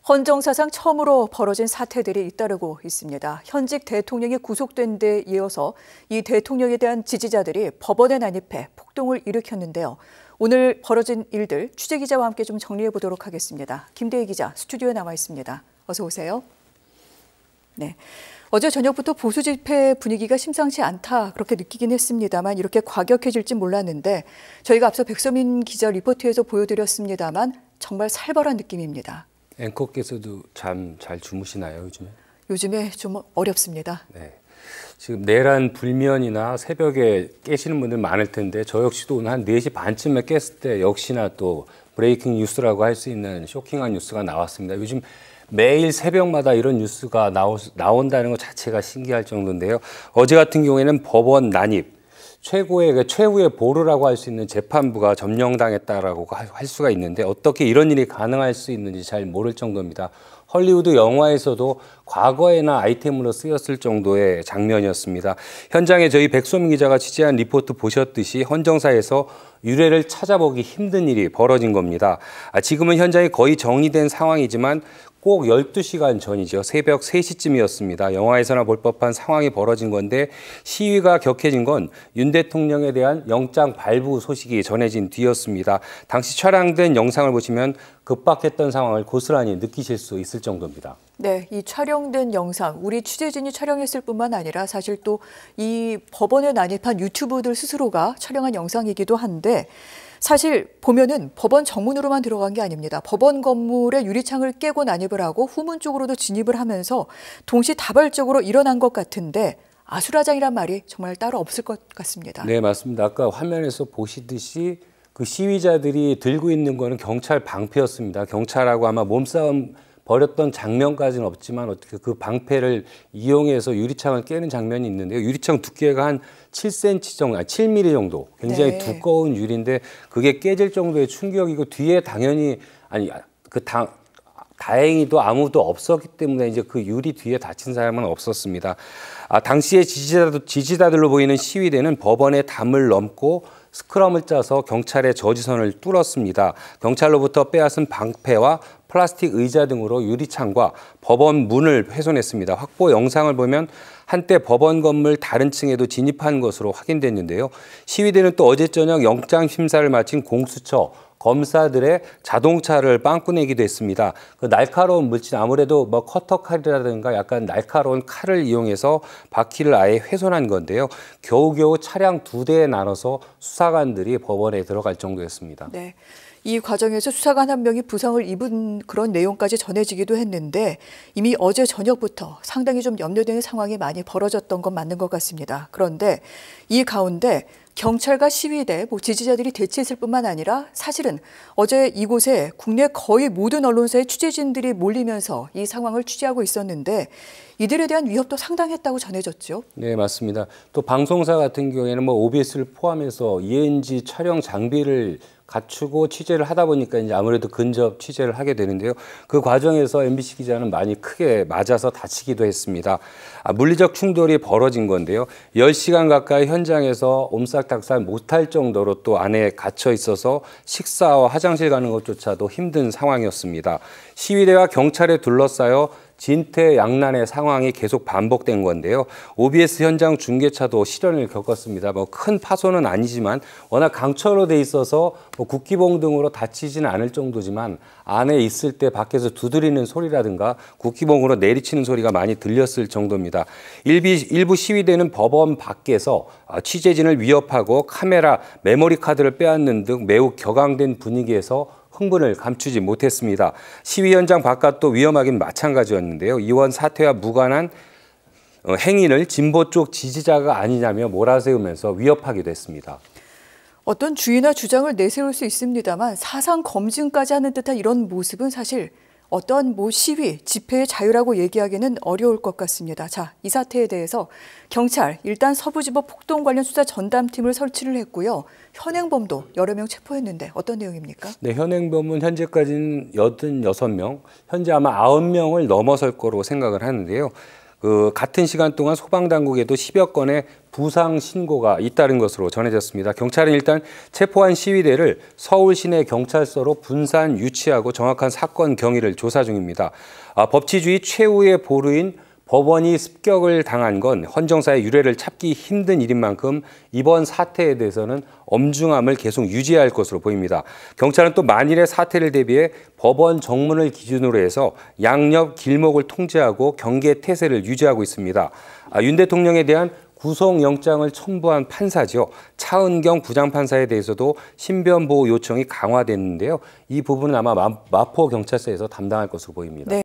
헌정사상 처음으로 벌어진 사태들이 잇따르고 있습니다. 현직 대통령이 구속된 데 이어서 이 대통령에 대한 지지자들이 법원에 난입해 폭동을 일으켰는데요. 오늘 벌어진 일들 취재기자와 함께 좀 정리해 보도록 하겠습니다. 김대희 기자 스튜디오에 나와 있습니다. 어서 오세요. 네. 어제 저녁부터 보수 집회 분위기가 심상치 않다 그렇게 느끼긴 했습니다만 이렇게 과격해질지 몰랐는데 저희가 앞서 백서민 기자 리포트에서 보여드렸습니다만 정말 살벌한 느낌입니다. 앵커께서도 잠 잘 주무시나요, 요즘에? 요즘에 좀 어렵습니다. 네. 지금 내란 불면이나 새벽에 깨시는 분들 많을 텐데 저 역시도 오늘 한 4시 반쯤에 깼을 때 역시나 또 브레이킹 뉴스라고 할 수 있는 쇼킹한 뉴스가 나왔습니다. 요즘 매일 새벽마다 이런 뉴스가 나온다는 것 자체가 신기할 정도인데요. 어제 같은 경우에는 법원 난입, 최후의 보루라고 할 수 있는 재판부가 점령당했다라고 할 수가 있는데 어떻게 이런 일이 가능할 수 있는지 잘 모를 정도입니다. 헐리우드 영화에서도 과거에나 아이템으로 쓰였을 정도의 장면이었습니다. 현장에 저희 백소민 기자가 취재한 리포트 보셨듯이 헌정사에서 유례를 찾아보기 힘든 일이 벌어진 겁니다. 지금은 현장이 거의 정리된 상황이지만 꼭 12시간 전이죠. 새벽 3시쯤이었습니다. 영화에서나 볼 법한 상황이 벌어진 건데 시위가 격해진 건 윤 대통령에 대한 영장 발부 소식이 전해진 뒤였습니다. 당시 촬영된 영상을 보시면 급박했던 상황을 고스란히 느끼실 수 있을 정도입니다. 네, 이 촬영된 영상, 우리 취재진이 촬영했을 뿐만 아니라 사실 또 이 법원에 난입한 유튜버들 스스로가 촬영한 영상이기도 한데 사실 보면은 법원 정문으로만 들어간 게 아닙니다. 법원 건물의 유리창을 깨고 난입을 하고 후문 쪽으로도 진입을 하면서 동시다발적으로 일어난 것 같은데 아수라장이란 말이 정말 따로 없을 것 같습니다. 네, 맞습니다. 아까 화면에서 보시듯이 그 시위자들이 들고 있는 거는 경찰 방패였습니다. 경찰하고 아마 몸싸움 벌였던 장면까지는 없지만 어떻게 그 방패를 이용해서 유리창을 깨는 장면이 있는데요. 유리창 두께가 한 7cm 정도, 7mm 정도 굉장히 네. 두꺼운 유리인데 그게 깨질 정도의 충격이고 뒤에 당연히 다행히도 아무도 없었기 때문에 이제 그 유리 뒤에 다친 사람은 없었습니다. 당시에 지지자들로 보이는 시위대는 법원의 담을 넘고 스크럼을 짜서 경찰의 저지선을 뚫었습니다. 경찰로부터 빼앗은 방패와 플라스틱 의자 등으로 유리창과 법원 문을 훼손했습니다. 확보 영상을 보면 한때 법원 건물 다른 층에도 진입한 것으로 확인됐는데요. 시위대는 또 어제 저녁 영장 심사를 마친 공수처, 검사들의 자동차를 빵꾸내기도 했습니다. 그 날카로운 물질, 아무래도 뭐 커터칼이라든가 약간 날카로운 칼을 이용해서 바퀴를 아예 훼손한 건데요. 겨우겨우 차량 2대에 나눠서 수사관들이 법원에 들어갈 정도였습니다. 네. 이 과정에서 수사관 한 명이 부상을 입은 그런 내용까지 전해지기도 했는데 이미 어제 저녁부터 상당히 좀 염려되는 상황이 많이 벌어졌던 건 맞는 것 같습니다. 그런데 이 가운데 경찰과 시위대, 지지자들이 대치했을 뿐만 아니라 사실은 어제 이곳에 국내 거의 모든 언론사의 취재진들이 몰리면서 이 상황을 취재하고 있었는데 이들에 대한 위협도 상당했다고 전해졌죠. 네, 맞습니다. 또 방송사 같은 경우에는 뭐 OBS를 포함해서 ENG 촬영 장비를 갖추고 취재를 하다 보니까 이제 아무래도 근접 취재를 하게 되는데요. 그 과정에서 MBC 기자는 많이 크게 맞아서 다치기도 했습니다. 물리적 충돌이 벌어진 건데요. 10시간 가까이 현장에서 옴싹닥살 못할 정도로 또 안에 갇혀 있어서 식사와 화장실 가는 것조차도 힘든 상황이었습니다. 시위대와 경찰에 둘러싸여 진퇴양난의 상황이 계속 반복된 건데요. OBS 현장 중계차도 시련을 겪었습니다. 뭐 큰 파손은 아니지만 워낙 강철로 돼 있어서 뭐 국기봉 등으로 다치지는 않을 정도지만 안에 있을 때 밖에서 두드리는 소리라든가 국기봉으로 내리치는 소리가 많이 들렸을 정도입니다. 일부 시위대는 법원 밖에서 취재진을 위협하고 카메라, 메모리 카드를 빼앗는 등 매우 격앙된 분위기에서 흥분을 감추지 못했습니다. 시위 현장 바깥도 위험하긴 마찬가지였는데요. 이번 사태와 무관한 행위를 진보 쪽 지지자가 아니냐며 몰아세우면서 위협하기도 했습니다. 어떤 주의나 주장을 내세울 수 있습니다만 사상 검증까지 하는 듯한 이런 모습은 사실 어떤 시위, 집회의 자유라고 얘기하기는 어려울 것 같습니다. 자, 이 사태에 대해서 경찰 일단 서부지법 폭동 관련 수사 전담팀을 설치를 했고요. 현행범도 여러 명 체포했는데 어떤 내용입니까? 네, 현행범은 현재까지는 86명, 현재 아마 9명을 넘어설 거로 생각을 하는데요. 같은 시간 동안 소방당국에도 10여 건의 부상 신고가 잇따른 것으로 전해졌습니다. 경찰은 일단 체포한 시위대를 서울 시내 경찰서로 분산 유치하고 정확한 사건 경위를 조사 중입니다. 법치주의 최후의 보루인 법원이 습격을 당한 건 헌정사의 유례를 찾기 힘든 일인 만큼 이번 사태에 대해서는 엄중함을 계속 유지할 것으로 보입니다. 경찰은 또 만일의 사태를 대비해 법원 정문을 기준으로 해서 양옆 길목을 통제하고 경계 태세를 유지하고 있습니다. 윤 대통령에 대한 구속영장을 첨부한 판사죠. 차은경 부장판사에 대해서도 신변보호 요청이 강화됐는데요. 이 부분은 아마 마포경찰서에서 담당할 것으로 보입니다. 네.